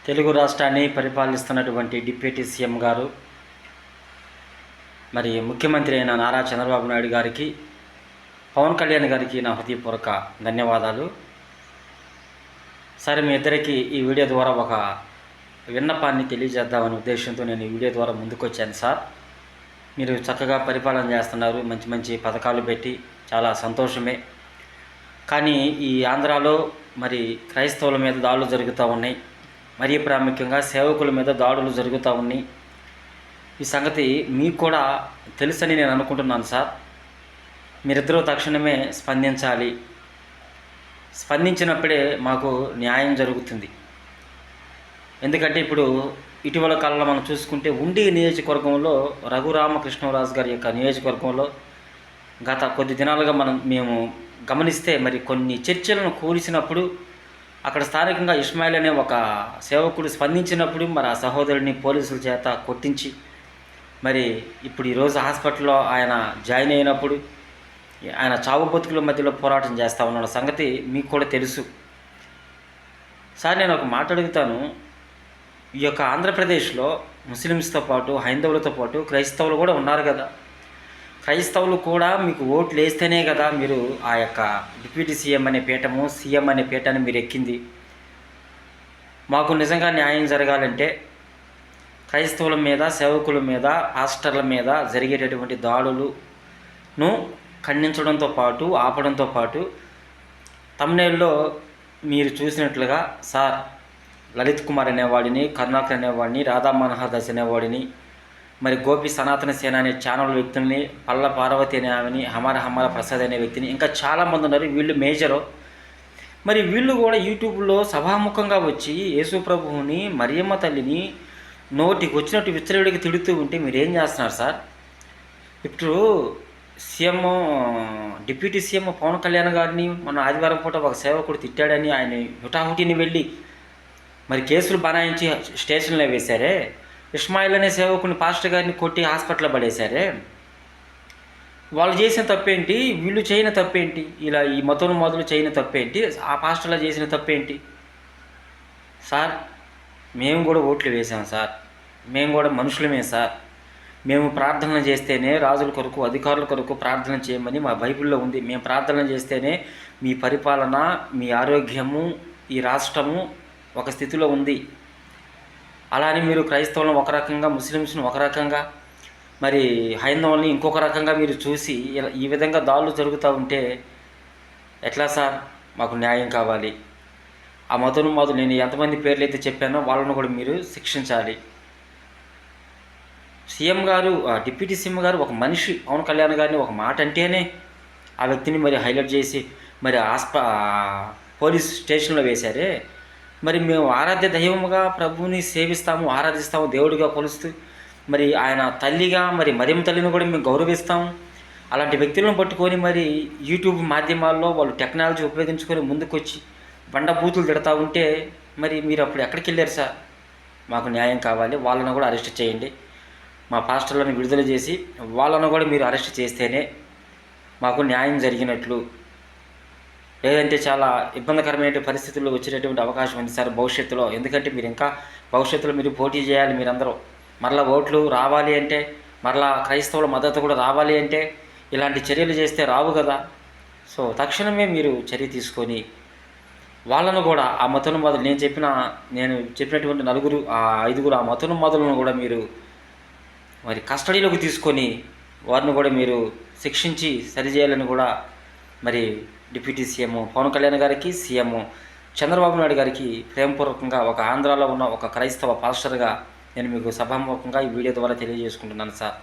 తెలుగు రాష్ట్రాన్ని పరిపాలిస్తున్నటువంటి deputy CM గారు మరి ముఖ్యమంత్రి అయిన నారా చంద్రబాబు నాయుడు గారికి, పవన్ కళ్యాణ్ గారికి నా హృదయపూర్వక ధన్యవాదాలు. సరే, మీ ఇద్దరికి ఈ వీడియో ద్వారా ఒక విన్నపాన్ని తెలియజేద్దామనే ఉద్దేశంతో నేను ఈ వీడియో ద్వారా ముందుకొచ్చాను. సార్, మీరు చక్కగా పరిపాలన చేస్తున్నారు, మంచి మంచి పథకాలు పెట్టి, చాలా సంతోషమే. కానీ ఈ ఆంధ్రాలో మరి క్రైస్తవుల మీద దాడులు జరుగుతూ ఉన్నాయి, మరీ ప్రాముఖ్యంగా సేవకుల మీద దాడులు జరుగుతూ ఉన్నాయి. ఈ సంగతి మీకు కూడా తెలుసని నేను అనుకుంటున్నాను. సార్, మీరిద్దరూ తక్షణమే స్పందించాలి. స్పందించినప్పుడే మాకు న్యాయం జరుగుతుంది. ఎందుకంటే ఇప్పుడు ఇటీవల కాలంలో మనం చూసుకుంటే ఉండి నియోజకవర్గంలో రఘురామకృష్ణరాజు గారి యొక్క నియోజకవర్గంలో గత కొద్ది దినాలుగా మేము గమనిస్తే మరి కొన్ని చర్చలను కూల్చినప్పుడు అక్కడ స్థానికంగా ఇస్మాయిల్ అనే ఒక సేవకుడు స్పందించినప్పుడు మరి ఆ సహోదరుడిని పోలీసుల చేత కొట్టించి మరి ఇప్పుడు ఈరోజు హాస్పిటల్లో ఆయన జాయిన్ అయినప్పుడు ఆయన చావు బతుకుల మధ్యలో పోరాటం చేస్తూ ఉన్న సంగతి మీకు కూడా తెలుసు. సార్, నేను ఒక మాట అడుగుతాను. ఈ యొక్క ఆంధ్రప్రదేశ్లో ముస్లిమ్స్తో పాటు హైందవులతో పాటు క్రైస్తవులు కూడా ఉన్నారు కదా. క్రైస్తవులు కూడా మీకు ఓట్లు వేస్తేనే కదా మీరు ఆ యొక్క డిప్యూటీ సీఎం అనే పీఠము, సీఎం అనే పీఠాన్ని మీరు ఎక్కింది. మాకు నిజంగా న్యాయం జరగాలంటే క్రైస్తవుల మీద, సేవకుల మీద, పాస్టర్ల మీద జరిగేటటువంటి దాడులను ఖండించడంతో పాటు, ఆపడంతో పాటు తమ్నేల్లో మీరు చూసినట్లుగా సార్ లలిత్ కుమార్ అనేవాడిని, కరుణాకర్ అనేవాడిని, రాధా మనోహర్ దాస్ అనేవాడిని, మరి గోపి సనాతన సేన అనే ఛానల్ వ్యక్తుల్ని, పల్ల పార్వతి అనే ఆమెని, హమార ప్రసాద్ అనే వ్యక్తిని, ఇంకా చాలామంది ఉన్నారు. వీళ్ళు మేజరు. మరి వీళ్ళు కూడా యూట్యూబ్లో సభాముఖంగా వచ్చి యేసు ప్రభువుని, మరియమ్మ తల్లిని నోటికి వచ్చినట్టు విచ్చలవిడికి తిడుతూ ఉంటే మీరేం చేస్తున్నారు సార్? ఇప్పుడు CM, deputy CM Pavan Kalyan గారిని మన ఆదివారం పూట ఒక సేవకుడు తిట్టాడని ఆయన హుటాహుటిని వెళ్ళి మరి కేసులు బనాయించి స్టేషన్లో వేశారే. ఇస్మాయిల్ అనే సేవకుని, పాస్టర్ గారిని కొట్టి హాస్పిటల్లో పడేశారే. వాళ్ళు చేసిన తప్పేంటి? వీళ్ళు చేయని తప్పేంటి? ఇలా ఈ మతం మొదలు చేయని తప్పేంటి? ఆ పాస్టర్లో చేసిన తప్పేంటి? సార్, మేము కూడా ఓట్లు వేసాం సార్. మేము కూడా మనుషులమే సార్. మేము ప్రార్థన చేస్తేనే రాజుల కొరకు, అధికారుల కొరకు ప్రార్థన చేయమని మా బైబిల్లో ఉంది. మేము ప్రార్థన చేస్తేనే మీ పరిపాలన, మీ ఆరోగ్యము, ఈ రాష్ట్రము ఒక స్థితిలో ఉంది. అలానే మీరు క్రైస్తవులను ఒక రకంగా, ముస్లిమ్స్ను ఒక రకంగా, మరి హైందవుల్ని ఇంకొక రకంగా మీరు చూసి ఈ విధంగా దాడులు జరుగుతూ ఉంటే ఎట్లా సార్? మాకు న్యాయం కావాలి. ఆ మతోన్మాదులు నేను ఎంతమంది పేర్లు అయితే చెప్పానో వాళ్ళను కూడా మీరు శిక్షించాలి. సీఎం గారు, డిప్యూటీ సీఎం గారు ఒక మనిషి, పవన్ కళ్యాణ్ గారిని ఒక మాట అంటేనే ఆ వ్యక్తిని మరి హైలైట్ చేసి మరి పోలీస్ స్టేషన్లో వేశారే. మరి మేము ఆరాధ్య దైవముగా ప్రభువుని సేవిస్తాము, ఆరాధిస్తాము, దేవుడిగా కొలుస్తూ మరి ఆయన తల్లిగా మరి మరియమ్మ తల్లిని కూడా మేము గౌరవిస్తాము. అలాంటి వ్యక్తులను పట్టుకొని మరి యూట్యూబ్ మాధ్యమాల్లో వాళ్ళు టెక్నాలజీ ఉపయోగించుకొని ముందుకొచ్చి బండబూతులు తిడతా ఉంటే మరి మీరు అప్పుడు ఎక్కడికి వెళ్ళారు సార్? మాకు న్యాయం కావాలి. వాళ్ళను కూడా అరెస్ట్ చేయండి. మా పాస్టర్లను విడుదల చేసి వాళ్ళను కూడా మీరు అరెస్ట్ చేస్తేనే మాకు న్యాయం జరిగినట్లు. లేదంటే చాలా ఇబ్బందికరమైన పరిస్థితుల్లో వచ్చేటటువంటి అవకాశం ఉంది సార్ భవిష్యత్తులో. ఎందుకంటే మీరు ఇంకా భవిష్యత్తులో మీరు పోటీ చేయాలి. మీరందరూ మరలా ఓట్లు రావాలి అంటే, మరలా క్రైస్తవుల మద్దతు కూడా రావాలి అంటే ఇలాంటి చర్యలు చేస్తే రావు కదా. సో తక్షణమే మీరు చర్య తీసుకొని వాళ్ళను కూడా ఆ మతోన్మాదులు, నేను చెప్పినటువంటి ఐదుగురు ఆ మతోన్మాదులను కూడా మీరు మరి కస్టడీలోకి తీసుకొని వారిని కూడా మీరు శిక్షించి సరిచేయాలని కూడా మరి డిప్యూటీ సీఎం పవన్ కళ్యాణ్ గారికి, సీఎం చంద్రబాబు నాయుడు గారికి ప్రేమపూర్వకంగా ఒక ఆంధ్రాలో ఉన్న ఒక క్రైస్తవ పాస్టర్గా నేను మీకు సభాముఖంగా ఈ వీడియో ద్వారా తెలియజేసుకుంటున్నాను సార్.